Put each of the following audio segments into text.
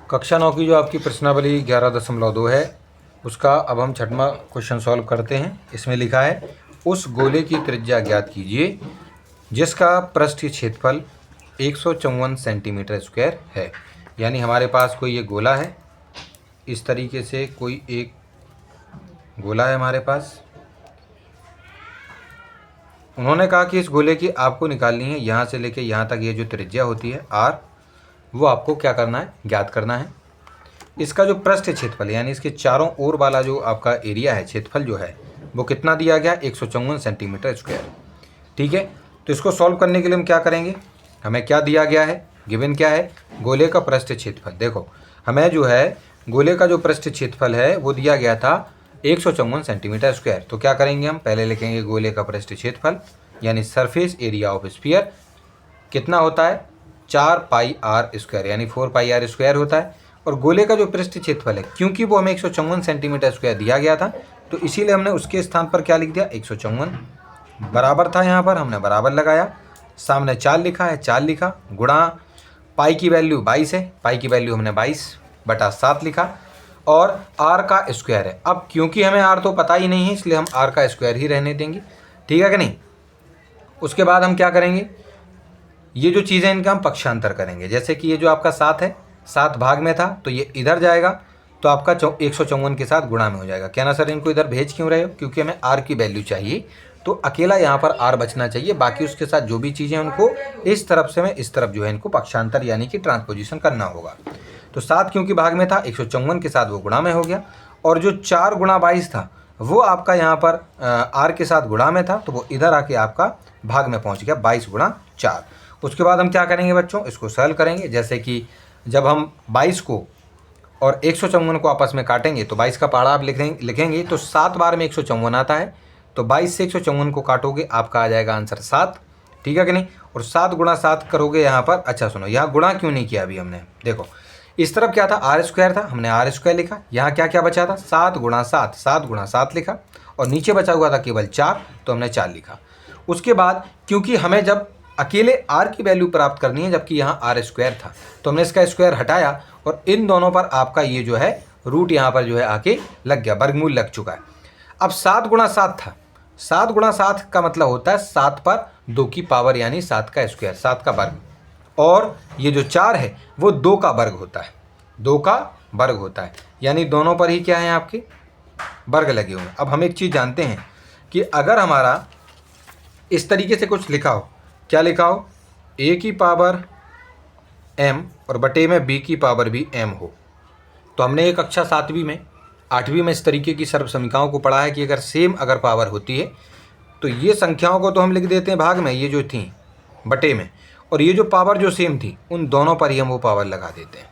कक्षा 9 की जो आपकी प्रश्नावली 11.2 है उसका अब हम छठवां क्वेश्चन सॉल्व करते हैं। इसमें लिखा है उस गोले की त्रिज्या ज्ञात कीजिए जिसका पृष्ठीय क्षेत्रफल 154 सेंटीमीटर स्क्वायर है। यानी हमारे पास कोई ये गोला है, इस तरीके से कोई एक गोला है हमारे पास। उन्होंने कहा कि इस गोले की आपको निकालनी है यहाँ से लेके यहाँ तक ये जो त्रिज्या होती है r, वो आपको क्या करना है, ज्ञात करना है। इसका जो पृष्ठ क्षेत्रफल यानी इसके चारों ओर वाला जो आपका एरिया है, क्षेत्रफल जो है वो कितना दिया गया, 154 सेंटीमीटर स्क्वायर। ठीक है, तो इसको सॉल्व करने के लिए हम क्या करेंगे, हमें क्या दिया गया है, गिवन क्या है, गोले का पृष्ठ क्षेत्रफल। देखो हमें जो है गोले का जो पृष्ठ क्षेत्रफल है वो दिया गया था 154 सेंटीमीटर स्क्वायर। तो क्या करेंगे, हम पहले लिखेंगे गोले का पृष्ठ क्षेत्रफल यानी सरफेस एरिया ऑफ स्फीयर कितना होता है, 4 पाई आर स्क्वायर यानी 4 पाई आर स्क्वायर होता है। और गोले का जो पृष्ठ क्षेत्रफल है, क्योंकि वो हमें 154 सेंटीमीटर स्क्वायर दिया गया था तो इसीलिए हमने उसके स्थान पर क्या लिख दिया, 154। बराबर था, यहाँ पर हमने बराबर लगाया, सामने 4 लिखा है, 4 लिखा, गुणा पाई की वैल्यू 22 है, पाई की वैल्यू हमने 22/7 लिखा और आर का स्क्वायर है। अब क्योंकि हमें आर तो पता ही नहीं है इसलिए हम आर का स्क्वायर ही रहने देंगे। ठीक है कि नहीं। उसके बाद हम क्या करेंगे, ये जो चीज़ें इनका हम पक्षांतर करेंगे। जैसे कि ये जो आपका 7 है, 7 भाग में था तो ये इधर जाएगा तो आपका 154 के साथ गुणा में हो जाएगा। क्या ना सर इनको इधर भेज क्यों रहे हो, क्योंकि हमें आर की वैल्यू चाहिए तो अकेला यहाँ पर आर बचना चाहिए, बाकी उसके साथ जो भी चीज़ें उनको इस तरफ से मैं इस तरफ जो है इनको पक्षांतर यानी कि ट्रांसपोजिशन करना होगा। तो 7 क्योंकि भाग में था, 154 के साथ वो गुणा में हो गया और जो 4 गुणा 22 था वो आपका यहाँ पर आर के साथ गुणा में था तो वो इधर आके आपका भाग में पहुँच गया 22/4। उसके बाद हम क्या करेंगे बच्चों, इसको सरल करेंगे। जैसे कि जब हम 22 को और 154 को आपस में काटेंगे तो 22 का पहाड़ा आप लिखेंगे तो 7 बार में 154 आता है, तो 22 से 154 को काटोगे आपका आ जाएगा आंसर 7। ठीक है कि नहीं। और 7 गुणा 7 करोगे यहाँ पर, अच्छा सुनो यहाँ गुणा क्यों नहीं किया अभी हमने, देखो इस तरफ क्या था, आर स्क्वायर था, हमने आर स्क्वायर लिखा, यहाँ क्या क्या बचा था 7 गुणा 7, 7 गुणा 7 लिखा और नीचे बचा हुआ था केवल 4 तो हमने 4 लिखा। उसके बाद क्योंकि हमें जब अकेले r की वैल्यू प्राप्त करनी है जबकि यहाँ आर स्क्वायर था तो हमने इसका स्क्वायर हटाया और इन दोनों पर आपका ये जो है रूट यहाँ पर जो है आके लग गया, वर्गमूल लग चुका है। अब 7 गुणा 7 था, 7 गुणा 7 का मतलब होता है 7 पर 2 की पावर यानी 7 का स्क्वायर, 7 का वर्ग, और ये जो 4 है वो 2 का वर्ग होता है, 2 का वर्ग होता है, यानी दोनों पर ही क्या है आपके वर्ग लगे हुए हैं। अब हम एक चीज़ जानते हैं कि अगर हमारा इस तरीके से कुछ लिखा हो, क्या लिखा हो, a की पावर m और बटे में b की पावर भी m हो, तो हमने एक कक्षा 7वीं में 8वीं में इस तरीके की सर्व समीकरणों को पढ़ा है कि अगर सेम अगर पावर होती है तो ये संख्याओं को तो हम लिख देते हैं भाग में, ये जो थी बटे में, और ये जो पावर जो सेम थी उन दोनों पर ही हम वो पावर लगा देते हैं।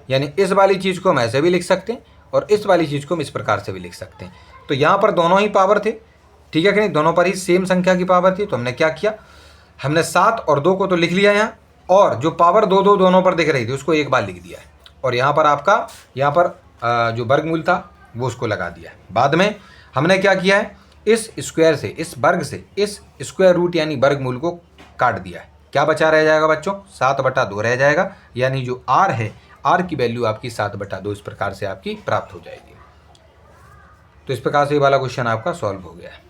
यानी इस वाली चीज़ को हम ऐसे भी लिख सकते हैं और इस वाली चीज़ को हम इस प्रकार से भी लिख सकते हैं। तो यहाँ पर दोनों ही पावर थे, ठीक है कि नहीं, दोनों पर ही सेम संख्या की पावर थी। तो हमने क्या किया, हमने 7 और 2 को तो लिख लिया यहाँ, और जो पावर 2 2 दोनों पर दिख रही थी उसको एक बार लिख दिया है और यहाँ पर आपका यहाँ पर जो वर्गमूल था वो उसको लगा दिया है। बाद में हमने क्या किया है, इस स्क्वायर से इस वर्ग से इस स्क्वायर रूट यानी वर्गमूल को काट दिया है। क्या बचा रह जाएगा बच्चों, 7/2 रह जाएगा, यानी जो आर है आर की वैल्यू आपकी 7/2 इस प्रकार से आपकी प्राप्त हो जाएगी। तो इस प्रकार से ये वाला क्वेश्चन आपका सॉल्व हो गया है।